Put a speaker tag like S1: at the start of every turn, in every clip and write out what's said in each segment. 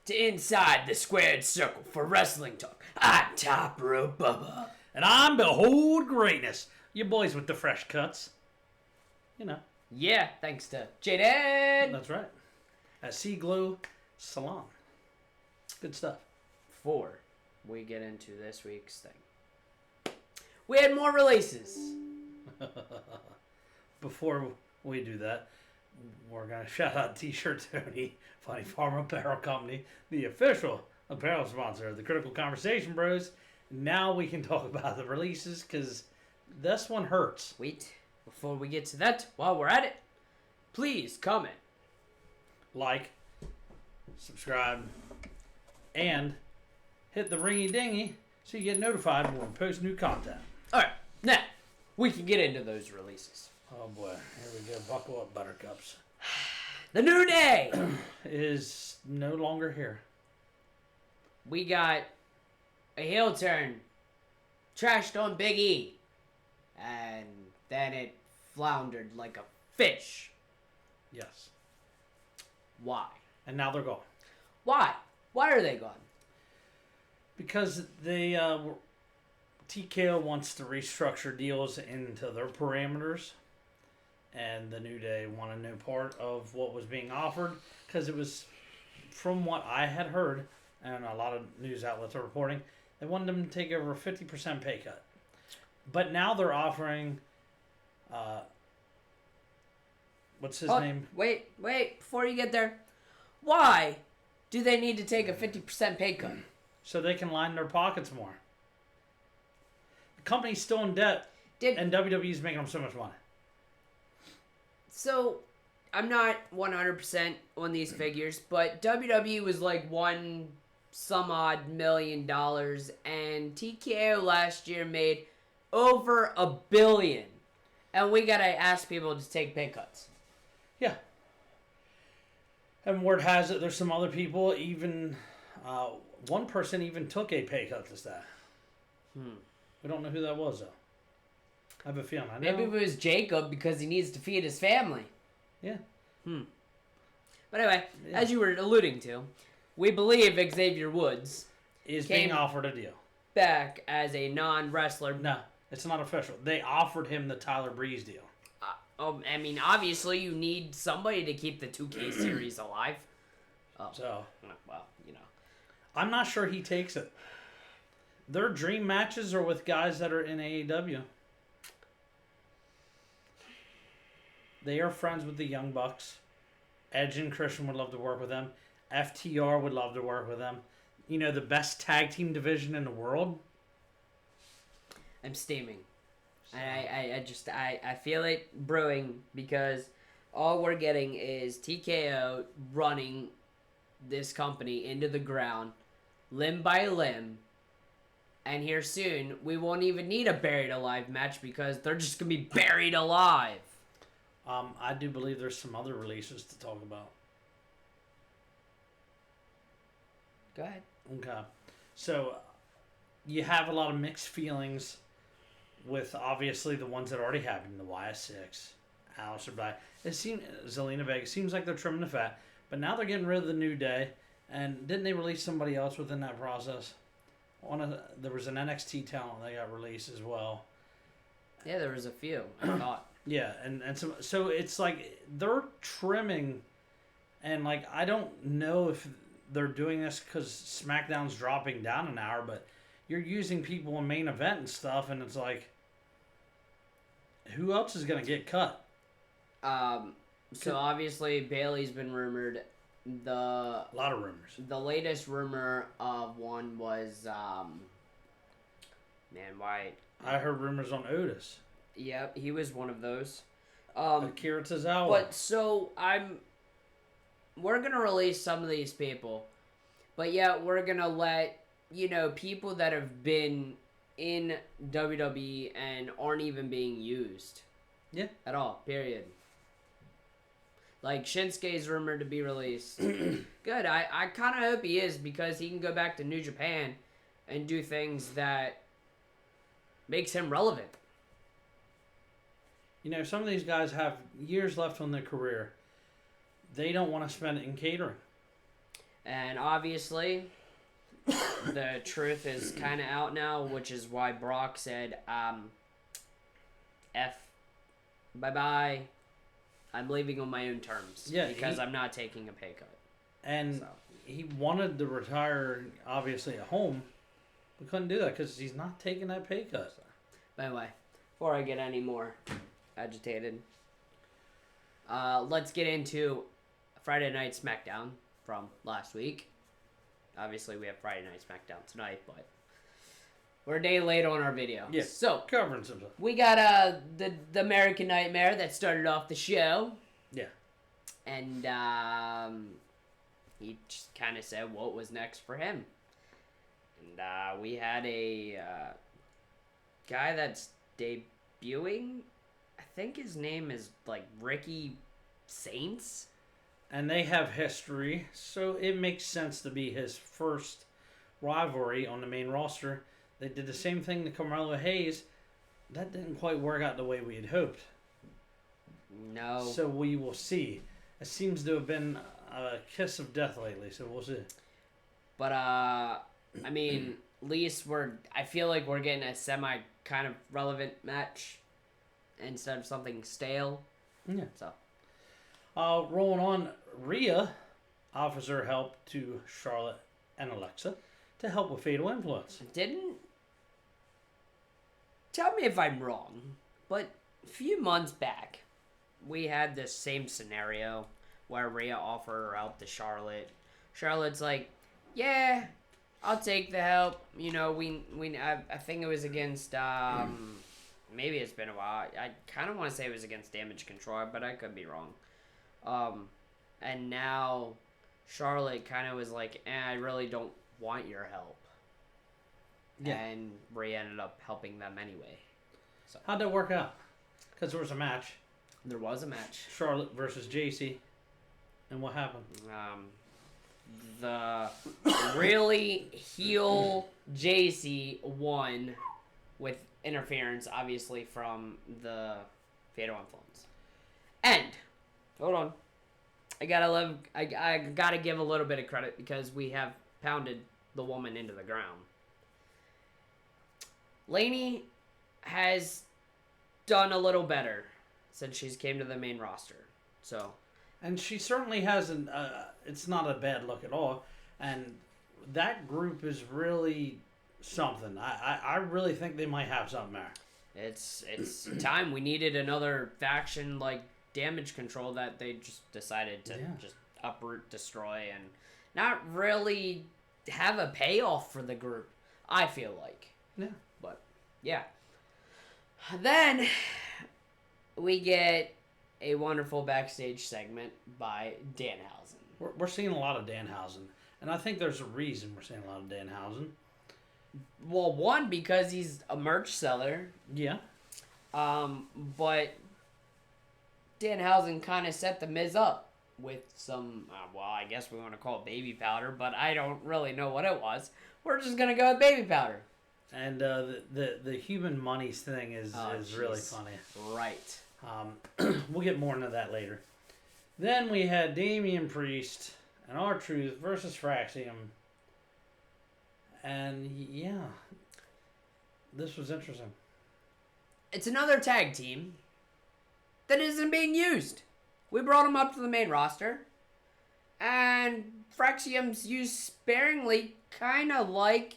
S1: to Inside the Squared Circle for Wrestling Talk. I'm Top Rope Bubba.
S2: And I'm Behold Greatness. You boys with the fresh cuts. You know.
S1: Yeah, thanks to Jaden.
S2: That's right. At Sea Glow Salon. Good stuff.
S1: Before we get into this week's thing, we had more releases.
S2: Before we do that, we're going to shout out T-Shirt Tony, Funny Farm Apparel Company, the official apparel sponsor of the Critical Conversation Bros. Now we can talk about the releases because this one hurts.
S1: Wait, before we get to that, while we're at it, please comment,
S2: like, subscribe, and hit the ringy dingy so you get notified when we post new content.
S1: Alright, now we can get into those releases.
S2: Oh boy, here we go. Buckle up, buttercups.
S1: The New Day
S2: Is no longer here.
S1: We got a heel turn, trashed on Big E, and then it floundered like a fish.
S2: Yes.
S1: Why?
S2: And now they're gone.
S1: Why? Why are they gone?
S2: Because they TKO wants to restructure deals into their parameters, and the New Day wanted no part of what was being offered because it was, from what I had heard, and a lot of news outlets are reporting, they wanted them to take over a 50% pay cut. But now they're offering, what's his name?
S1: Wait, before you get there. Why do they need to take a 50% pay cut?
S2: So they can line their pockets more. The company's still in debt, and WWE's making them so much money.
S1: So, I'm not 100% on these figures, but WWE was like $1 some odd million, and TKO last year made over $1 billion. And we gotta ask people to take pay cuts.
S2: Yeah. And word has it, there's some other people, even one person even took a pay cut to that. We don't know who that was, though. I have a feeling. I know.
S1: Maybe it was Jacob because he needs to feed his family.
S2: Yeah.
S1: But anyway, as you were alluding to, we believe Xavier Woods
S2: is being offered a deal.
S1: Back as a non-wrestler.
S2: No, it's not official. They offered him the Tyler Breeze deal.
S1: I mean, obviously you need somebody to keep the 2K series alive.
S2: So,
S1: well, you know.
S2: I'm not sure he takes it. Their dream matches are with guys that are in AEW. They are friends with the Young Bucks. Edge and Christian would love to work with them. FTR would love to work with them. You know, the best tag team division in the world.
S1: I'm steaming. I feel it brewing because all we're getting is TKO running this company into the ground, limb by limb. And here soon, we won't even need a buried alive match because they're just going to be buried alive.
S2: I do believe there's some other releases to talk about.
S1: Go ahead.
S2: Okay. So, you have a lot of mixed feelings with, obviously, the ones that already happened. The YS6, Aleister Black. It seems, Zelina Vega. It seems like they're trimming the fat. But now they're getting rid of the New Day. And didn't they release somebody else within that process? There was an NXT talent that got released as well.
S1: Yeah, there was a few, I thought.
S2: Yeah, and so it's like they're trimming, and like I don't know if they're doing this because SmackDown's dropping down an hour, but you're using people in main event and stuff, and it's like, who else is gonna get cut?
S1: So obviously Bailey's been rumored. A
S2: lot of rumors.
S1: The latest rumor of one was, why?
S2: I heard rumors on Otis.
S1: Yep, he was one of those.
S2: Akira Tozawa.
S1: But so we're gonna release some of these people, but yet we're gonna let people that have been in WWE and aren't even being used.
S2: Yeah.
S1: At all. Period. Like Shinsuke's rumored to be released. Good. I kind of hope he is because he can go back to New Japan and do things that makes him relevant.
S2: Some of these guys have years left on their career. They don't want to spend it in catering.
S1: And obviously, the truth is kind of out now, which is why Brock said, F, bye-bye. I'm leaving on my own terms.
S2: Yeah,
S1: because I'm not taking a pay cut.
S2: And he wanted to retire, obviously, at home. We couldn't do that because he's not taking that pay cut.
S1: By the way, before I get any more agitated, let's get into Friday Night Smackdown from last week. Obviously, we have Friday Night Smackdown tonight, but we're a day late on our video.
S2: Yeah,
S1: so
S2: covering some stuff.
S1: We got the American Nightmare that started off the show.
S2: Yeah.
S1: And he just kind of said what was next for him. And we had a guy that's debuting. I think his name is like Ricky Saints.
S2: And they have history, so it makes sense to be his first rivalry on the main roster. They did the same thing to Carmelo Hayes. That didn't quite work out the way we had hoped.
S1: No.
S2: So we will see. It seems to have been a kiss of death lately, so we'll see.
S1: But, I mean, at least I feel like we're getting a semi kind of relevant match instead of something stale.
S2: Yeah.
S1: So.
S2: Rolling on, Rhea offers her help to Charlotte and Alexa to help with Fatal Influence.
S1: Tell me if I'm wrong, but a few months back, we had this same scenario where Rhea offered her help to Charlotte. Charlotte's like, yeah, I'll take the help. You know, I think it was against, maybe it's been a while. I kind of want to say it was against Damage Control, but I could be wrong. And now Charlotte kind of was like, I really don't want your help. Yeah. And Rhea ended up helping them anyway. So
S2: how'd that work out? Because there was a match.
S1: There was a match.
S2: Charlotte versus JC. And what happened?
S1: The really heel JC won with interference, obviously, from the Fatal Influence. And hold on, I gotta give a little bit of credit because we have pounded the woman into the ground. Lainey has done a little better since she's came to the main roster. So,
S2: and she certainly hasn't. It's not a bad look at all. And that group is really something. I really think they might have something there.
S1: It's time. We needed another faction like Damage Control that they just decided to just uproot, destroy, and not really have a payoff for the group. I feel like.
S2: Yeah.
S1: But yeah. Then we get a wonderful backstage segment by Danhausen.
S2: We're seeing a lot of Danhausen, and I think there's a reason we're seeing a lot of Danhausen.
S1: Well, one, because he's a merch seller.
S2: Yeah.
S1: But Danhausen kind of set the Miz up with some, I guess we want to call it baby powder, but I don't really know what it was. We're just going to go with baby powder.
S2: And the human monies thing is really funny.
S1: Right.
S2: We'll get more into that later. Then we had Damian Priest and R-Truth versus Fraxium. And yeah, this was interesting.
S1: It's another tag team that isn't being used. We brought them up to the main roster. And Fraxium's used sparingly, kind of like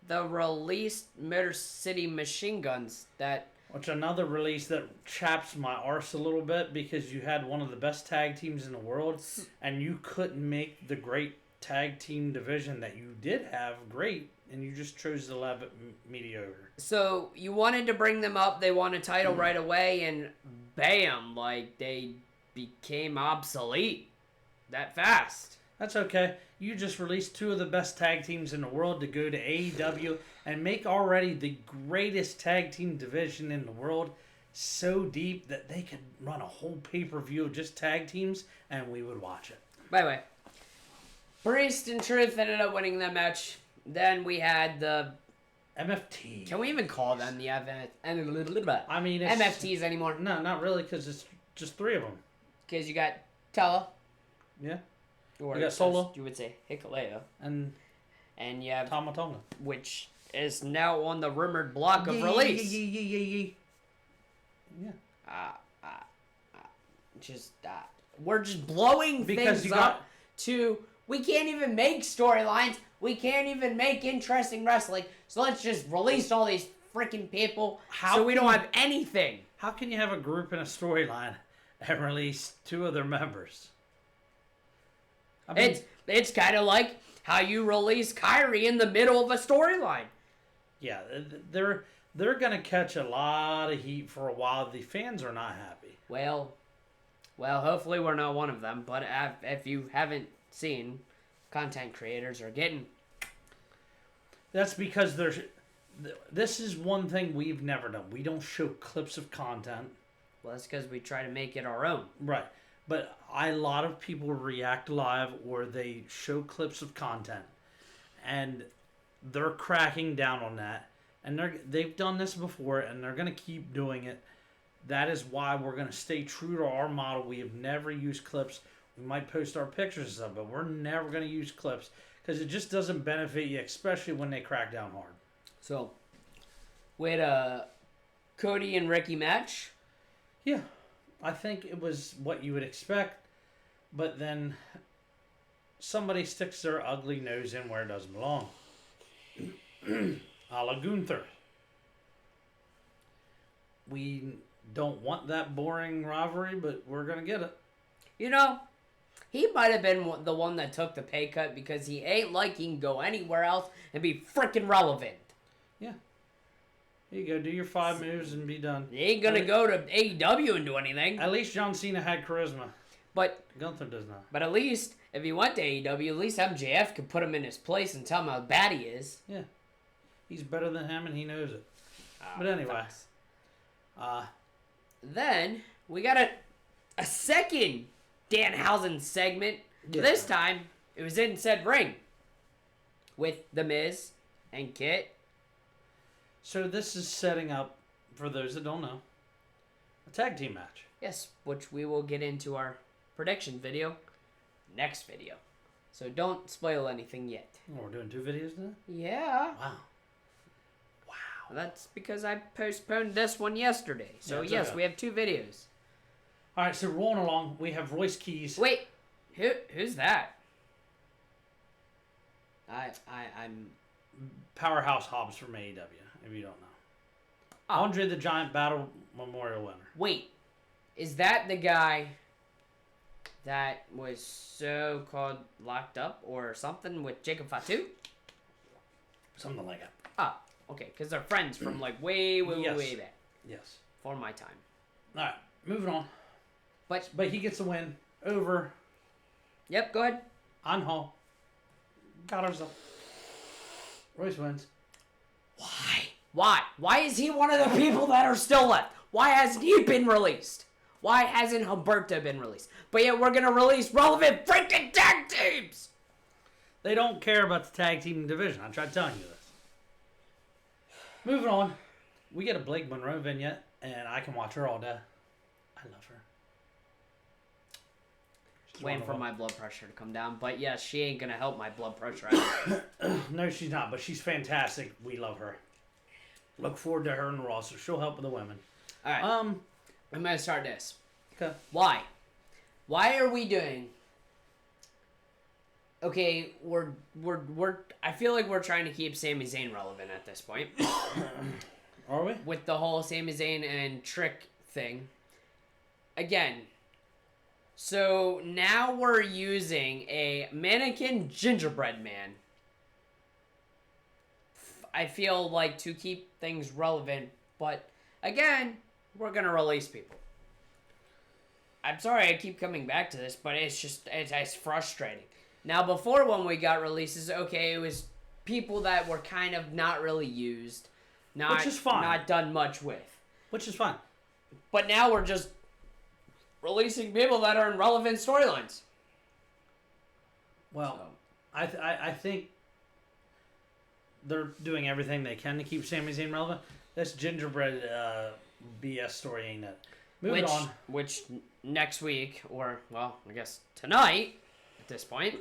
S1: the released Motor City Machine Guns that...
S2: Which another release that chaps my arse a little bit because you had one of the best tag teams in the world and you couldn't make the great tag team division that you did have great and you just chose to have it mediocre.
S1: So you wanted to bring them up, they won a title right away, and bam, like they became obsolete that fast.
S2: That's okay. You just released two of the best tag teams in the world to go to AEW and make already the greatest tag team division in the world so deep that they could run a whole pay-per-view of just tag teams and we would watch it.
S1: By the way, Priest and Truth ended up winning that match. Then we had the
S2: MFT.
S1: Can we even call them the
S2: I mean,
S1: MFTs anymore?
S2: No, not really, because it's just three of them.
S1: Because you got Tella.
S2: Yeah.
S1: Or
S2: You got Solo.
S1: as you would say Hikuleo.
S2: And
S1: And you have
S2: Tama Tonga.
S1: which is now on the rumored block of release.
S2: Yeah.
S1: We're just blowing
S2: Because
S1: things
S2: you got-
S1: up to we can't even make storylines. We can't even make interesting wrestling. So let's just release all these freaking people so we don't have anything.
S2: How can you have a group and a storyline and release 2 of their members? I mean,
S1: It's kind of like how you release Kyrie in the middle of a storyline.
S2: yeah, they're gonna catch a lot of heat for a while. The fans are not happy.
S1: Well, hopefully we're not one of them. But if you haven't seen, content creators are getting.
S2: That's because this is one thing we've never done. We don't show clips of content.
S1: Well, that's because we try to make it our own.
S2: Right. But a lot of people react live or they show clips of content. And they're cracking down on that. And they've done this before and they're going to keep doing it. That is why we're going to stay true to our model. We have never used clips. We might post our pictures and stuff, but we're never going to use clips because it just doesn't benefit you, especially when they crack down hard.
S1: So, we had a Cody and Ricky match.
S2: Yeah, I think it was what you would expect, but then somebody sticks their ugly nose in where it doesn't belong. A la Gunther. We don't want that boring rivalry, but we're going to get it.
S1: You know, he might have been the one that took the pay cut because he ain't like he can go anywhere else and be freaking relevant.
S2: Yeah. Here you go. Do your 5 moves and be done.
S1: He ain't gonna go to AEW and do anything.
S2: At least John Cena had charisma.
S1: But
S2: Gunther does not.
S1: But at least, if he went to AEW, at least MJF could put him in his place and tell him how bad he is.
S2: Yeah. He's better than him and he knows it. But anyway.
S1: Then, we got a second Danhausen segment.
S2: Yeah.
S1: This time, it was in said ring. With The Miz and Kit.
S2: So this is setting up, for those that don't know, a tag team match.
S1: Yes, which we will get into our prediction video next video. So don't spoil anything yet.
S2: Oh, we're doing 2 videos now?
S1: Yeah.
S2: Wow.
S1: That's because I postponed this one yesterday. So
S2: Yeah,
S1: yes,
S2: okay.
S1: we have 2 videos.
S2: All right, so rolling along, we have Royce Keys.
S1: Wait, who's that? I'm
S2: Powerhouse Hobbs from AEW, if you don't know.
S1: Oh.
S2: Andre the Giant Battle Memorial winner.
S1: Wait, is that the guy that was so-called locked up or something with Jacob Fatu?
S2: Something like that.
S1: Ah, okay, because they're friends from like way back.
S2: Yes.
S1: For my time.
S2: All right, moving on.
S1: But
S2: he gets the win over
S1: yep, go ahead.
S2: Anho. Got herself. Royce wins.
S1: Why is he one of the people that are still left? Why hasn't he been released? Why hasn't Humberto been released? But yet we're going to release relevant freaking tag teams!
S2: They don't care about the tag team division. I tried telling you this. Moving on. We get a Blake Monroe vignette, and I can watch her all day. I love her. She's
S1: Waiting for
S2: wonderful.
S1: my blood pressure to come down. But yes, she ain't going to help my blood pressure either.
S2: No, she's not, but she's fantastic. We love her. Look forward to her in the Raw, so she'll help with the women.
S1: Alright, I'm going to start this.
S2: Okay.
S1: Why? Why are we doing... Okay, we're I feel like we're trying to keep Sami Zayn relevant at this point.
S2: Are we?
S1: With the whole Sami Zayn and Trick thing. Again, so now we're using a mannequin gingerbread man. I feel like to keep things relevant, but again, we're going to release people. I'm sorry I keep coming back to this, but it's frustrating. Now, before when we got releases, okay, it was people that were kind of not really used.
S2: Which is fine.
S1: Not done much with.
S2: Which is fine.
S1: But now we're just releasing people that are in relevant storylines.
S2: Well, I think they're doing everything they can to keep Sami Zayn relevant. This gingerbread BS story ain't it. Moving on.
S1: Which next week, or, well, I guess tonight, at this point.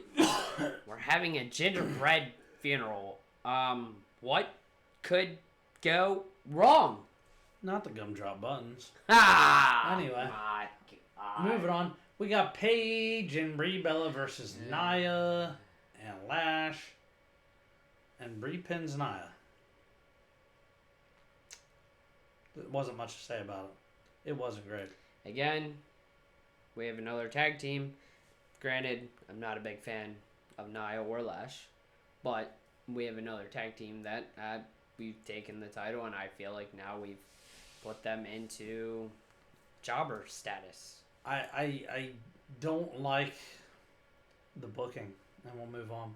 S1: We're having a gingerbread funeral. What could go wrong?
S2: Not the gumdrop buttons.
S1: Ah!
S2: Anyway.
S1: My God.
S2: Moving on. We got Paige and Brie Bella versus Nia and Lash. And Brie pins Nia. There wasn't much to say about it. It wasn't great.
S1: Again, we have another tag team. Granted, I'm not a big fan of Nia or Lash, but we have another tag team that we've taken the title, and I feel like now we've put them into jobber status.
S2: I don't like the booking, and we'll move on.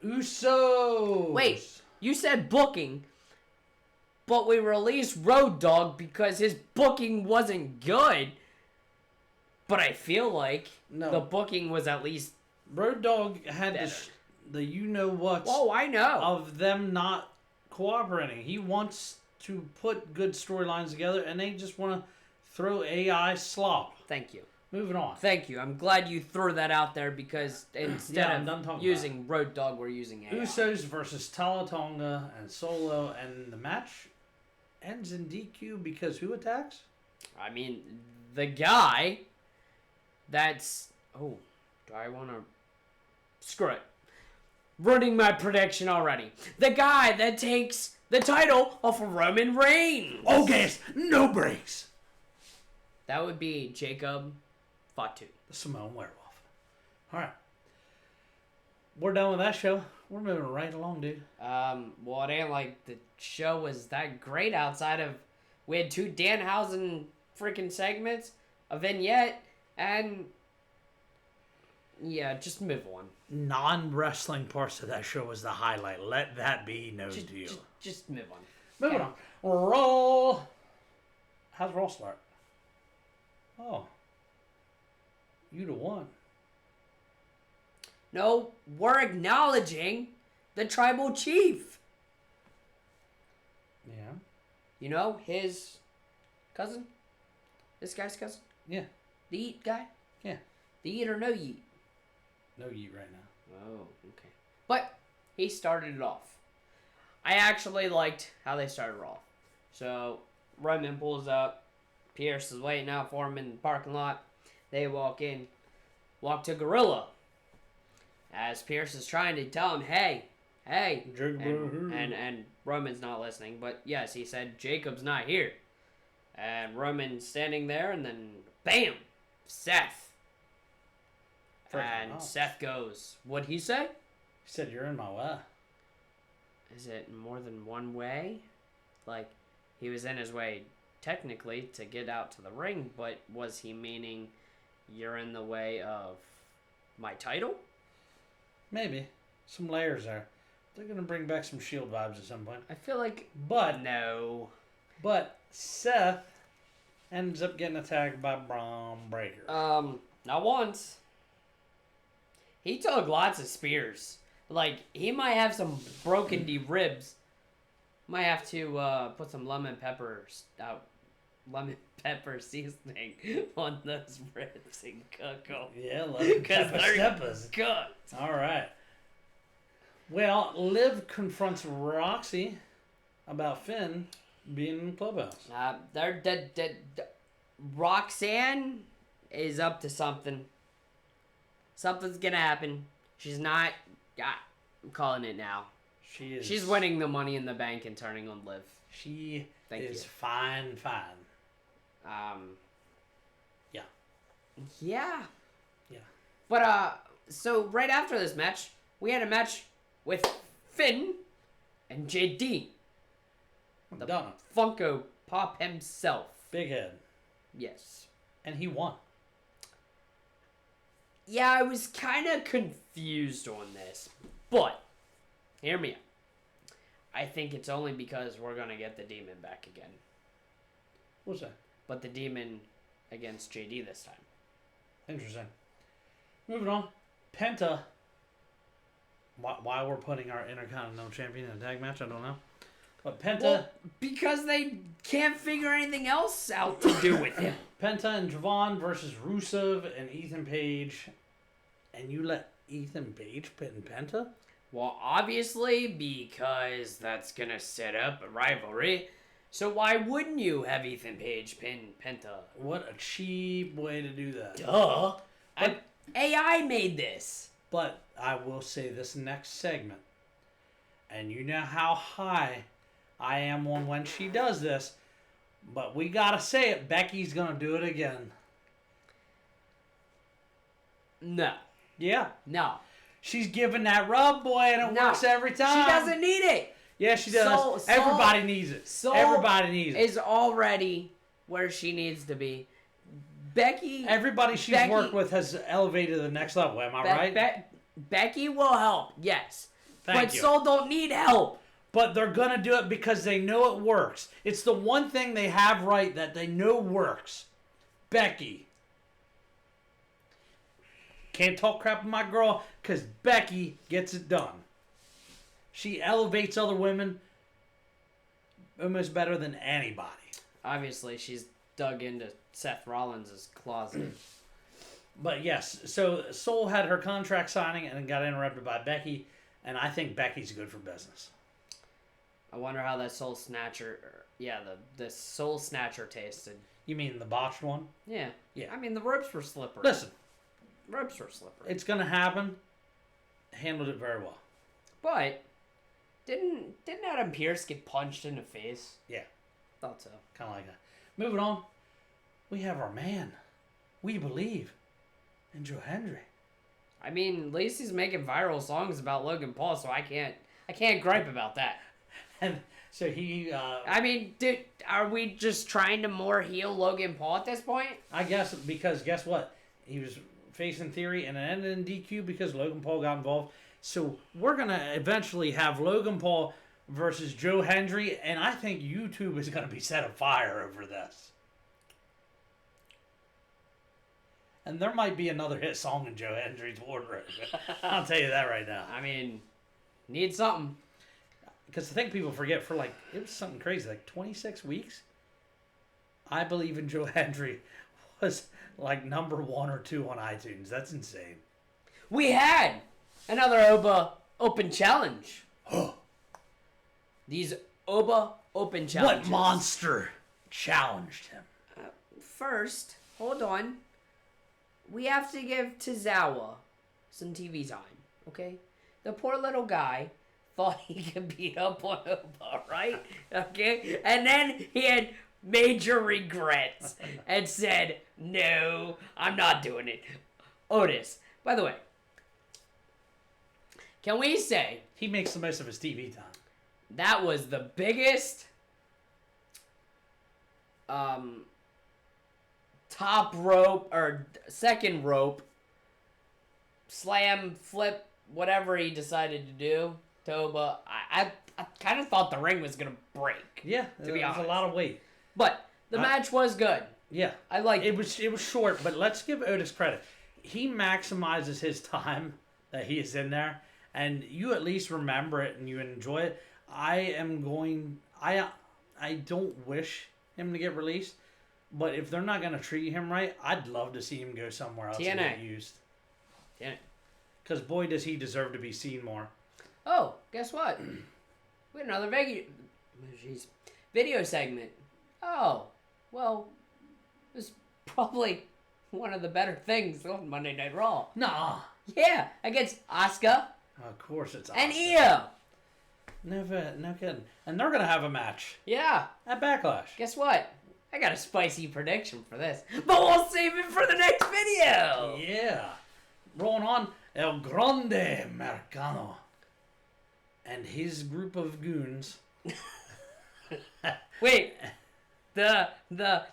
S2: Usos!
S1: Wait, you said booking, but we released Road Dogg because his booking wasn't good. But I feel like the booking was at least
S2: Road Dogg had
S1: better.
S2: the you-know-what
S1: Oh, I know.
S2: of them not cooperating. He wants to put good storylines together, and they just want to throw AI slop.
S1: Thank you.
S2: Moving on.
S1: Thank you. I'm glad you threw that out there because instead
S2: I'm done
S1: of
S2: talking
S1: using Road Dogg, we're using AI.
S2: Usos versus Talatonga and Solo, and the match ends in DQ because who attacks?
S1: I mean, the guy that's... Oh, do I want to... Screw it. Ruining my prediction already. The guy that takes the title off of Roman Reigns.
S2: Oh, gas, no brakes.
S1: That would be Jacob Fatu.
S2: The Samoan werewolf. All right. We're done with that show. We're moving right along, dude.
S1: Well, it ain't like the show was that great outside of... We had 2 Danhausen freaking segments, a vignette, and... Yeah, just move on.
S2: Non-wrestling parts of that show was the highlight. Let that be known to you.
S1: Just move on.
S2: Moving on. Raw. How's Raw start? Oh. You'd have won.
S1: No, we're acknowledging the tribal chief.
S2: Yeah.
S1: You know, his cousin? This guy's cousin?
S2: Yeah.
S1: The Eat guy?
S2: Yeah.
S1: The Eat or no Yeet?
S2: No yeet right now.
S1: Oh, okay. But he started it off. I actually liked how they started off. So, Roman pulls up. Pierce is waiting out for him in the parking lot. They walk in. Walk to Gorilla. As Pierce is trying to tell him, hey. And Roman's not listening. But yes, he said, Jacob's not here. And Roman's standing there, and then, bam! Seth. And Seth goes, what'd he say?
S2: He said, you're in my way.
S1: Is it more than one way? Like, he was in his way technically to get out to the ring, but was he meaning you're in the way of my title?
S2: Maybe. Some layers there. They're going to bring back some Shield vibes at some point.
S1: I feel like...
S2: But
S1: no.
S2: But Seth ends up getting attacked by Braun Breaker.
S1: Not once. He took lots of spears. Like, he might have some broken ribs. Might have to put some lemon pepper seasoning on those ribs and cook them.
S2: Yeah, lemon pepper steppers.
S1: Cooked.
S2: All right. Well, Liv confronts Roxy about Finn being in the clubhouse.
S1: Roxanne is up to something. Something's gonna happen. She's not... I'm calling it now. She's winning the Money in the Bank and turning on Liv.
S2: She
S1: Thank
S2: is
S1: you.
S2: fine. Yeah.
S1: Yeah.
S2: Yeah.
S1: But, so right after this match, we had a match with Finn and JD. The Funko Pop himself.
S2: Big head.
S1: Yes.
S2: And he won.
S1: Yeah, I was kind of confused on this, but hear me out. I think it's only because we're going to get the Demon back again.
S2: What's that?
S1: But the Demon against JD this time.
S2: Interesting. Moving on. Penta. Why we're putting our Intercontinental Champion in a tag match, I don't know. But Penta...
S1: Well, because they can't figure anything else out to do with him.
S2: Penta and Javon versus Rusev and Ethan Page and you let Ethan Page pin Penta?
S1: Well, obviously, because that's gonna set up a rivalry. So why wouldn't you have Ethan Page pin Penta?
S2: What a cheap way to do that.
S1: Duh. AI made this.
S2: But I will say this next segment, and you know how high I am on when she does this, but we gotta say it, Becky's gonna do it again.
S1: No.
S2: Yeah.
S1: No.
S2: She's giving that rub, boy, and it works every time.
S1: She doesn't need it.
S2: Yeah, she does. Everybody needs it. Everybody needs it.
S1: Is already where she needs to be.
S2: Everybody she's worked with has elevated to the next level. Am I right?
S1: Becky will help, yes.
S2: Thank you.
S1: Soul don't need help.
S2: But they're going to do it because they know it works. It's the one thing they have right that they know works. Becky. Can't talk crap with my girl because Becky gets it done. She elevates other women almost better than anybody.
S1: Obviously, she's dug into Seth Rollins' closet.
S2: But yes, so Soul had her contract signing and got interrupted by Becky, and I think Becky's good for business.
S1: I wonder how that Soul Snatcher, the Soul Snatcher tasted.
S2: You mean the botched one?
S1: Yeah.
S2: Yeah.
S1: I mean, the ropes were slippery.
S2: Listen.
S1: Ropes were slippery.
S2: It's going to happen. Handled it very well.
S1: But, didn't Adam Pearce get punched in the face?
S2: Yeah.
S1: Thought so.
S2: Kind of like that. Moving on. We have our man. We believe in Joe Hendry.
S1: I mean, Lacey's making viral songs about Logan Paul, so I can't gripe about that.
S2: And so he...
S1: I mean, dude, are we just trying to more heel Logan Paul at this point?
S2: I guess, because guess what? He was facing Theory and it ended in DQ because Logan Paul got involved. So we're going to eventually have Logan Paul versus Joe Hendry, and I think YouTube is going to be set afire over this. And there might be another hit song in Joe Hendry's wardrobe. I'll tell you that right now.
S1: I mean, need something.
S2: Because I think people forget for it was something crazy, 26 weeks. I Believe in Joe Hendry was number 1 or 2 on iTunes. That's insane.
S1: We had another OBA Open Challenge. These OBA Open Challenges.
S2: What monster challenged him?
S1: First, hold on. We have to give Tozawa some TV time, okay? The poor little guy thought he could beat up on Oba, right? Okay? And then he had major regrets and said, no, I'm not doing it. Otis, by the way, can we say...
S2: He makes the most of his TV time.
S1: That was the biggest... top rope or second rope slam flip whatever he decided to do to Oba. I kind of thought the ring was gonna break.
S2: Yeah,
S1: to be honest,
S2: a lot of weight.
S1: But the match was good.
S2: Yeah,
S1: I like
S2: it. Was short, but let's give Otis credit. He maximizes his time that he is in there, and you at least remember it and you enjoy it. I don't wish him to get released. But if they're not going to treat him right, I'd love to see him go somewhere else and get used.
S1: TNA.
S2: Because boy, does he deserve to be seen more.
S1: Oh, guess what? We had another video segment. Oh, well, it was probably one of the better things on Monday Night Raw.
S2: Nah.
S1: Yeah, against Asuka.
S2: Of course it's Asuka.
S1: And Io.
S2: No kidding. And they're going to have a match.
S1: Yeah.
S2: At Backlash.
S1: Guess what? I got a spicy prediction for this, but we'll save it for the next video.
S2: Yeah. Rolling on, El Grande Mercano and his group of goons.
S1: Wait, the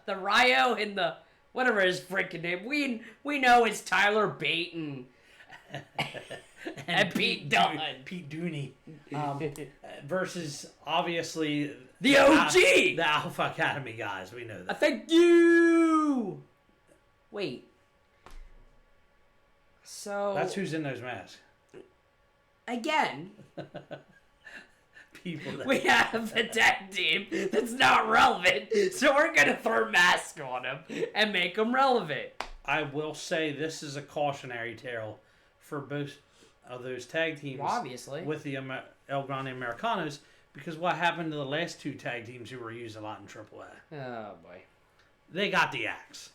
S1: Ryo and the whatever his freaking name. We know it's Tyler Bate and Pete Dunne.
S2: Pete Dooney. Versus obviously
S1: the OG!
S2: The Alpha Academy guys, we know that.
S1: Thank you! Wait. So...
S2: That's who's in those masks.
S1: Again...
S2: People that...
S1: We have a tag team that's not relevant, so we're gonna throw masks on them and make them relevant.
S2: I will say this is a cautionary tale for both of those tag teams.
S1: Well, obviously.
S2: With the El Grande Americanos, because what happened to the last two tag teams who were used a lot in AAA?
S1: Oh boy.
S2: They got the axe.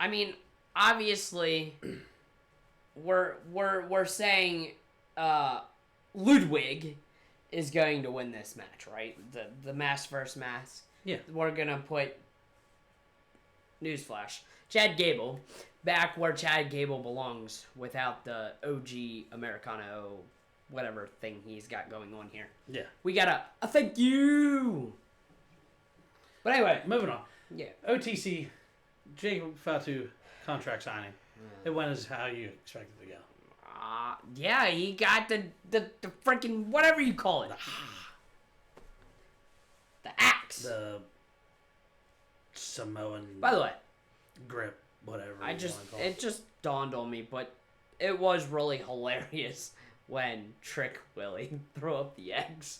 S1: I mean, obviously, we're saying Ludwig is going to win this match, right? The mask versus mask.
S2: Yeah.
S1: We're gonna put newsflash Chad Gable back where Chad Gable belongs without the OG Americano whatever thing he's got going on here.
S2: Yeah.
S1: We got a thank you. But anyway,
S2: moving on.
S1: Yeah.
S2: OTC, Jacob Fatu contract signing. It went as how you expected it to go.
S1: Yeah, he got the freaking whatever you call it. The axe.
S2: The Samoan.
S1: By the way,
S2: grip, whatever.
S1: It just dawned on me, but it was really hilarious when Trick Willie threw up the eggs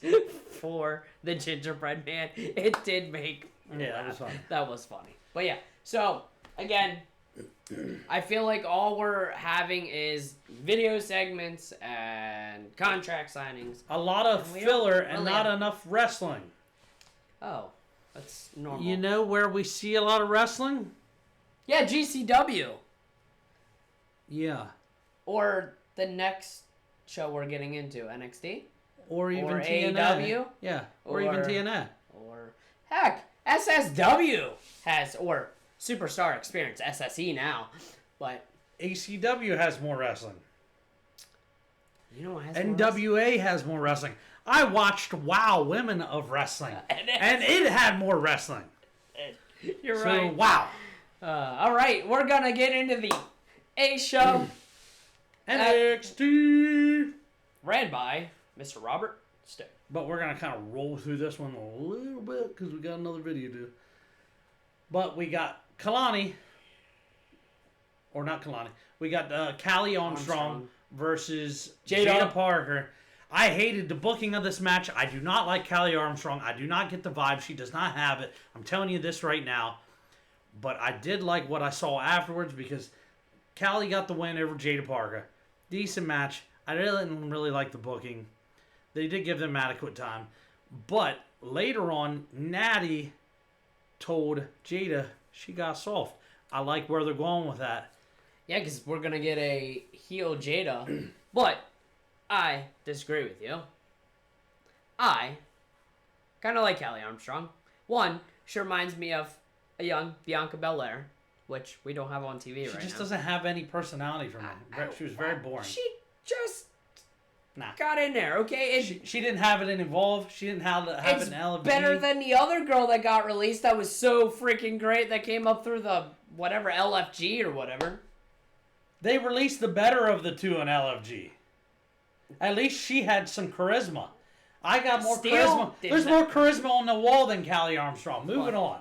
S1: for the gingerbread man. It did make
S2: that was funny.
S1: That was funny. But yeah, so again, I feel like all we're having is video segments and contract signings.
S2: A lot of filler and not enough wrestling.
S1: Oh, that's normal.
S2: You know where we see a lot of wrestling?
S1: Yeah, GCW.
S2: Yeah.
S1: Or the next show we're getting into, NXT.
S2: Or even TNA.
S1: AEW.
S2: Yeah, or even TNA.
S1: Or, heck, SSW has, or Superstar Experience, SSE now. But
S2: ACW has more wrestling.
S1: You know what has
S2: NWA has more wrestling. I watched WoW Women of Wrestling, and it had more wrestling.
S1: You're right.
S2: Wow.
S1: All right, we're going to get into the A show.
S2: NXT.
S1: Ran by Mr. Robert Stick.
S2: But we're going to kind of roll through this one a little bit because we got another video to do. But we got Kalani. Or not Kalani. We got Callie Armstrong versus Jada Parker. I hated the booking of this match. I do not like Callie Armstrong. I do not get the vibe. She does not have it. I'm telling you this right now. But I did like what I saw afterwards because Callie got the win over Jada Parker. Decent match. I didn't really like the booking. They did give them adequate time. But later on, Natty told Jada she got soft. I like where they're going with that.
S1: Yeah, because we're going to get a heel Jada. But I disagree with you. I kind of like Callie Armstrong. One, she reminds me of a young Bianca Belair, which we don't have on TV right now.
S2: She just doesn't have any personality for me. She was very boring.
S1: She just got in there, okay?
S2: She didn't have it in Evolve. She didn't have it in LFG.
S1: It's better than the other girl that got released that was so freaking great that came up through the whatever LFG or whatever.
S2: They released the better of the two in LFG. At least she had some charisma. I got more charisma. There's more charisma on the wall than Callie Armstrong. Moving on.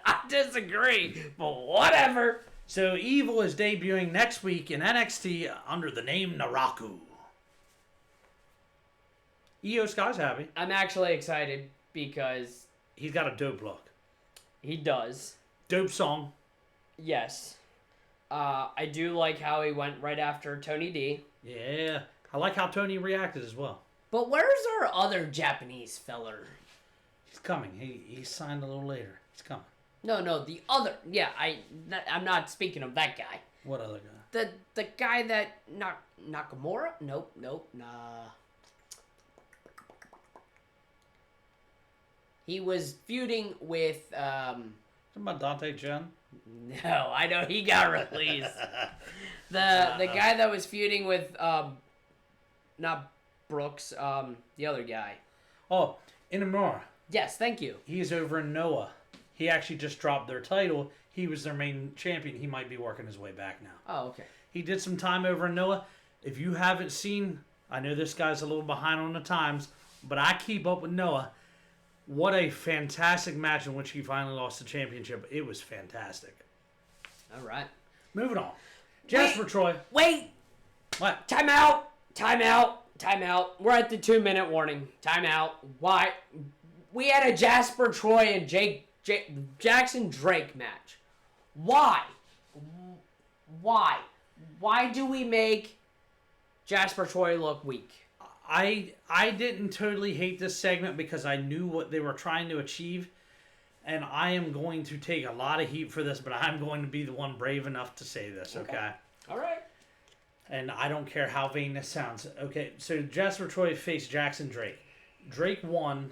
S1: I disagree, but whatever.
S2: So Evil is debuting next week in NXT under the name Naraku. Io Sky's happy.
S1: I'm actually excited because
S2: he's got a dope look.
S1: He does.
S2: Dope song.
S1: Yes. I do like how he went right after Tony D.
S2: Yeah. I like how Tony reacted as well.
S1: But where's our other Japanese feller?
S2: He's coming. He signed a little later. He's coming.
S1: No, the other. Yeah, I'm not speaking of that guy.
S2: What other guy?
S1: The guy that Nakamura? Nope, nah. He was feuding with
S2: Something about Dante Chen?
S1: No, I know he got released. the guy that was feuding with not Brooks, the other guy.
S2: Oh, Inamura.
S1: Yes, thank you.
S2: He's over in Noah. He actually just dropped their title. He was their main champion. He might be working his way back now.
S1: Oh, okay.
S2: He did some time over in Noah. If you haven't seen, I know this guy's a little behind on the times, but I keep up with Noah. What a fantastic match in which he finally lost the championship. It was fantastic.
S1: All right.
S2: Moving on. Jasper Troy.
S1: Wait.
S2: What?
S1: Time out. We're at the 2-minute warning. Time out. Why? We had a Jasper Troy and Jackson Drake match. Why? Why do we make Jasper Troy look weak?
S2: I didn't totally hate this segment because I knew what they were trying to achieve, and I am going to take a lot of heat for this, but I'm going to be the one brave enough to say this, okay?
S1: All right.
S2: And I don't care how vain this sounds. Okay, so Jasper Troy faced Jackson Drake. Drake won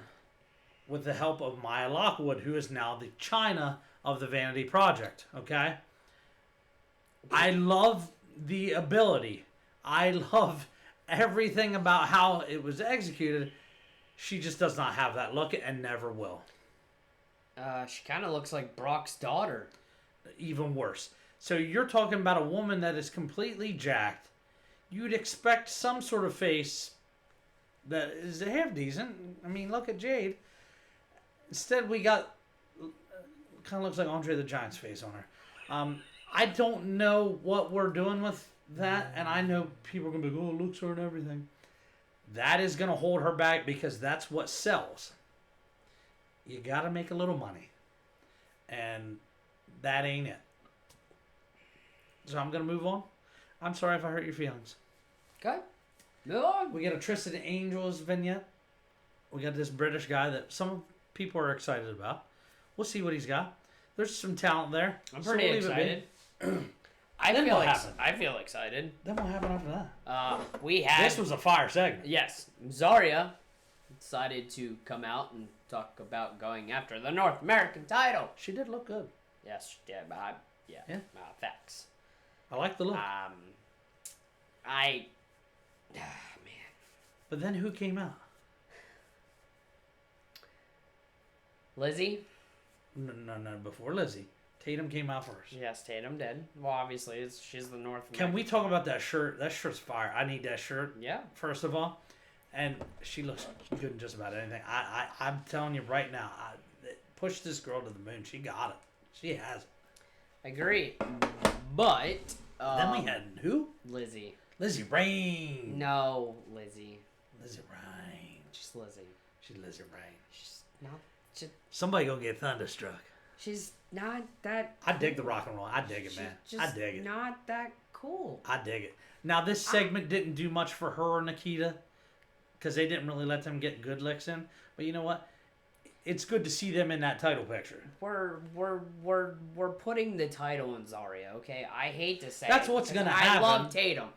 S2: with the help of Maya Lockwood, who is now the China of the Vanity Project, okay? I love the ability. I love everything about how it was executed. She just does not have that look and never will.
S1: She kind of looks like Brock's daughter.
S2: Even worse. So you're talking about a woman that is completely jacked. You'd expect some sort of face that is half decent. I mean, look at Jade. Instead, we got kind of looks like Andre the Giant's face on her. I don't know what we're doing with that, and I know people are gonna be like, "Oh, looks are and everything." That is gonna hold her back because that's what sells. You gotta make a little money, and that ain't it. So I'm gonna move on. I'm sorry if I hurt your feelings.
S1: Okay. Move on.
S2: We got a Tristan Angels vignette. We got this British guy that some people are excited about. We'll see what he's got. There's some talent there.
S1: I'm pretty excited. I feel excited.
S2: Then what happened after that?
S1: We had
S2: This was a fire segment.
S1: yes, Zarya decided to come out and talk about going after the North American title.
S2: She did look good.
S1: Yes, she did, but facts.
S2: I like the look.
S1: Man.
S2: But then who came out?
S1: Lizzie?
S2: No, before Lizzie. Tatum came out first.
S1: Yes, Tatum did. Well, obviously, she's the North American.
S2: Can we talk about that shirt? That shirt's fire. I need that shirt.
S1: Yeah.
S2: First of all. And she looks good in just about anything. I'm telling you right now, push this girl to the moon. She got it. She has it.
S1: Agree. But
S2: Then we had who?
S1: Lizzie.
S2: Lizzie Rain.
S1: No, Lizzie.
S2: Lizzie Rain.
S1: Just Lizzie.
S2: She's Lizzie Rain.
S1: She's not.
S2: Somebody gonna get thunderstruck.
S1: She's not that.
S2: I dig the rock and roll. I dig it, man. I dig it.
S1: Not that cool.
S2: I dig it. Now this segment didn't do much for her or Nikita, because they didn't really let them get good licks in. But you know what? It's good to see them in that title picture.
S1: We're putting the title in Zarya, okay? I hate to say
S2: that's what's gonna happen.
S1: I love Tatum,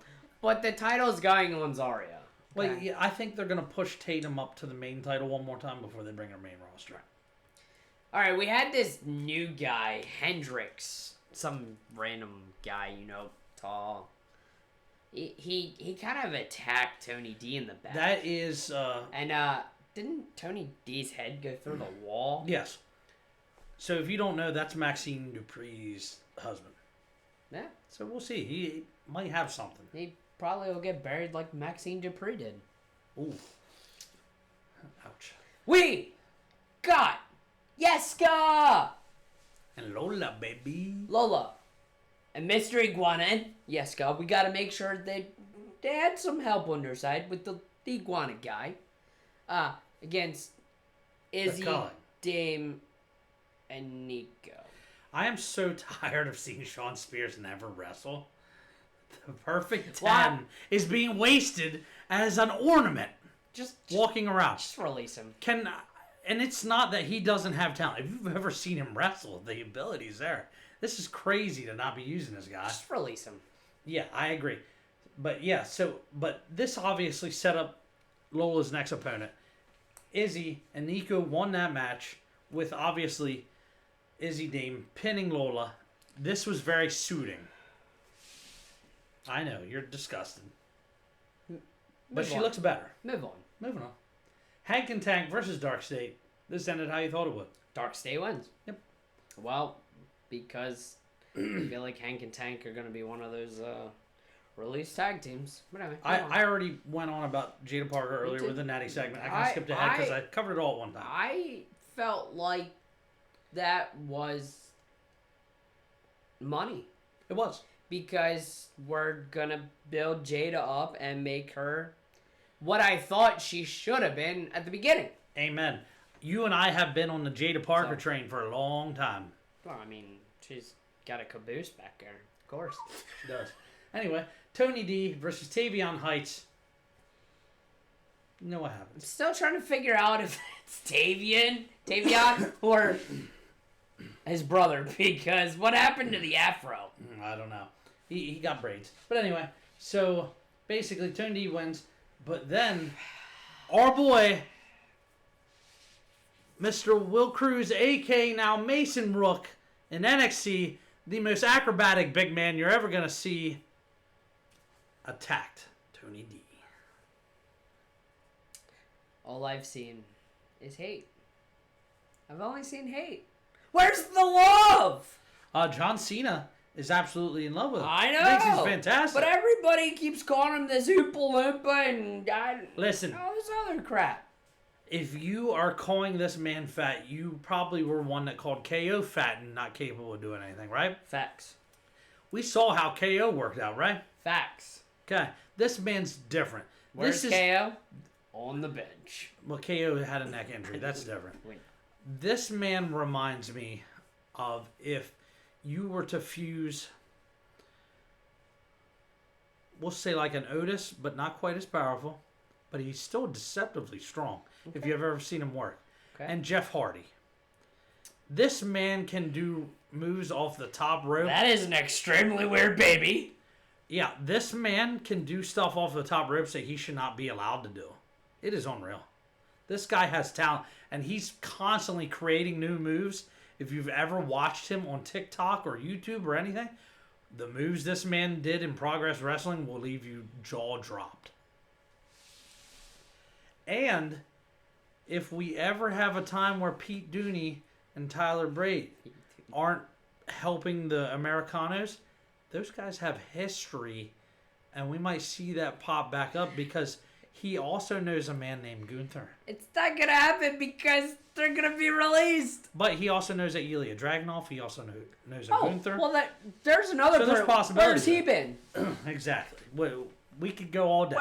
S1: but the title's going on Zarya. Okay?
S2: Well, yeah, I think they're gonna push Tatum up to the main title one more time before they bring her main roster.
S1: All right, we had this new guy, Hendrix, some random guy, tall. He kind of attacked Tony D in the back.
S2: That is.
S1: Didn't Tony D's head go through the wall?
S2: Yes. So if you don't know, that's Maxine Dupree's husband.
S1: Yeah.
S2: So we'll see. He might have something.
S1: He probably will get buried like Maxine Dupree did.
S2: Ooh. Ouch.
S1: We got Yeska!
S2: And Lola, baby.
S1: Lola. And Mr. Iguana and Yeska. We got to make sure they had some help on their side with the Iguana guy. Against Izzy, Dame, and Nico.
S2: I am so tired of seeing Shawn Spears never wrestle. The perfect 10 is being wasted as an ornament. Just walking around.
S1: Just release him.
S2: And it's not that he doesn't have talent. If you've ever seen him wrestle, the ability's there. This is crazy to not be using this guy.
S1: Just release him.
S2: Yeah, I agree. But but this obviously set up Lola's next opponent. Izzy and Nico won that match with obviously Izzy Dame pinning Lola. This was very suiting. I know, you're disgusted. But she looks better.
S1: Moving on.
S2: Hank and Tank versus Dark State. This ended how you thought it would.
S1: Dark State wins.
S2: Yep.
S1: Well, because I feel like Hank and Tank are going to be one of those release tag teams. But anyway,
S2: I already went on about Jada Parker earlier with the Natty segment. I kind of skipped ahead because I covered it all at one time.
S1: I felt like that was money.
S2: It was.
S1: Because we're going to build Jada up and make her what I thought she should have been at the beginning.
S2: Amen. You and I have been on the Jada Parker train for a long time.
S1: Well, I mean, she's got a caboose back there. Of course.
S2: She does. Anyway, Tony D versus Tavion Heights. You know what
S1: I'm
S2: happens.
S1: still trying to figure out if it's Tavion, or his brother, because what happened to the afro?
S2: I don't know. He got braids. But anyway, so basically Tony D wins. But then our boy, Mr. Will Cruz, a.k.a. now Mason Rook, in NXT, the most acrobatic big man you're ever going to see, attacked Tony D.
S1: All I've seen is hate. I've only seen hate. Where's the love?
S2: John Cena is absolutely in love with him.
S1: I know.
S2: Thinks he's fantastic.
S1: But everybody keeps calling him this Oompa Loompa and
S2: Listen.
S1: all this other crap.
S2: If you are calling this man fat, you probably were one that called KO fat and not capable of doing anything, right?
S1: Facts.
S2: We saw how KO worked out, right?
S1: Facts.
S2: Okay. This man's different.
S1: Where's KO? On the bench.
S2: Well, KO had a neck injury. That's different.
S1: Wait.
S2: This man reminds me of if you were to fuse, we'll say like an Otis, but not quite as powerful, but he's still deceptively strong, if you've ever seen him work.
S1: Okay.
S2: And Jeff Hardy. This man can do moves off the top rope.
S1: That is an extremely weird baby.
S2: Yeah, this man can do stuff off the top ropes that he should not be allowed to do. It is unreal. This guy has talent, and he's constantly creating new moves. If you've ever watched him on TikTok or YouTube or anything, the moves this man did in Progress Wrestling will leave you jaw dropped. And if we ever have a time where Pete Dooney and Tyler Bate aren't helping the Americanos, those guys have history, and we might see that pop back up because he also knows a man named Gunther.
S1: It's not going to happen because they're going to be released.
S2: But he also knows that Ilya Dragunov. He also knows a Gunther.
S1: Well, there's another
S2: So there's possibilities.
S1: Where's he been?
S2: Exactly. We could go all day.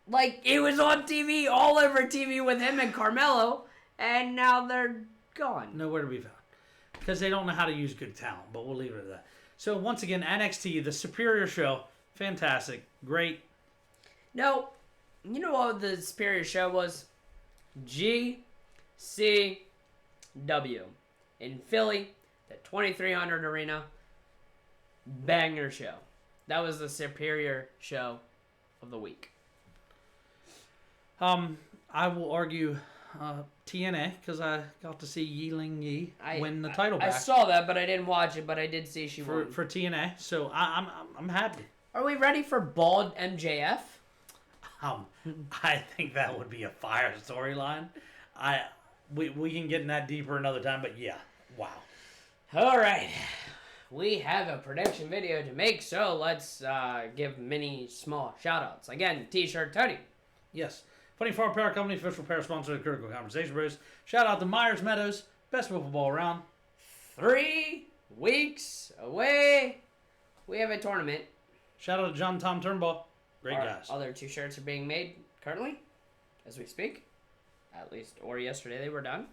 S1: Like, he was on TV, all over TV with him and Carmelo, and now they're gone.
S2: Nowhere to be found. Because they don't know how to use good talent, but we'll leave it at that. So, once again, NXT, the Superior Show, fantastic, great.
S1: No, you know what the Superior Show was? GCW in Philly, the 2300 Arena, banger show. That was the Superior Show of the week.
S2: I will argue TNA because I got to see Yi Ling Yi win the title back.
S1: I saw that, but I didn't watch it. But I did see she won
S2: for TNA. So I'm happy.
S1: Are we ready for Bald MJF?
S2: I think that would be a fire storyline. We can get in that deeper another time. But yeah, wow.
S1: All right. We have a prediction video to make, so let's give many small shout-outs. Again, T-shirt Tony.
S2: Yes. 24 Apparel Company, official apparel sponsor of the Critical Conversation Bros. Shout out to Myers Meadows, best wiffle ball around.
S1: 3 weeks away, we have a tournament.
S2: Shout out to John Tom Turnbull. Great guys.
S1: Other 2 shirts are being made currently, as we speak. At least, or yesterday they were done.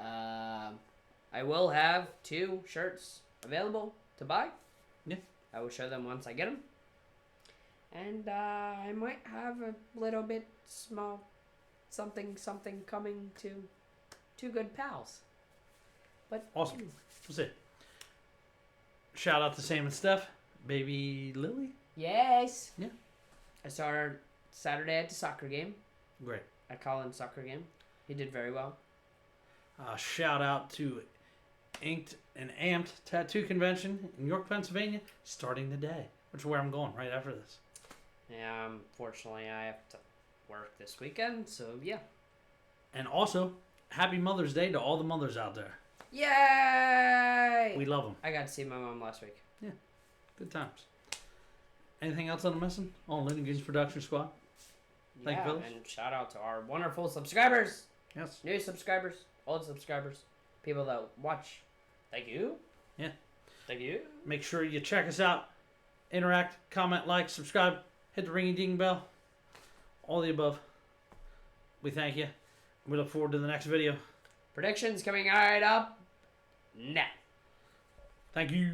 S1: I will have 2 shirts available to buy.
S2: Yeah.
S1: I will show them once I get them. And I might have a little bit small something coming to 2 good pals. But
S2: awesome. We'll see. Shout out to Sam and Steph. Baby Lily.
S1: Yes.
S2: Yeah.
S1: I saw her Saturday at the soccer game.
S2: Great.
S1: At Colin's soccer game. He did very well.
S2: Shout out to Inked and Amped Tattoo Convention in York, Pennsylvania, starting today, which is where I'm going right after this.
S1: Yeah, unfortunately, I have to work this weekend, so yeah.
S2: And also, happy Mother's Day to all the mothers out there.
S1: Yay!
S2: We love them.
S1: I got to see my mom last week.
S2: Yeah, good times. Anything else I'm missing on Looney Tunes Production Squad? Thank you, fellas.
S1: And shout out to our wonderful subscribers.
S2: Yes.
S1: New subscribers, old subscribers, people that watch. Thank you.
S2: Yeah.
S1: Thank you.
S2: Make sure you check us out. Interact, comment, like, subscribe, hit the ring-a-ding bell. All the above. We thank you. We look forward to the next video.
S1: Predictions coming right up now.
S2: Thank you.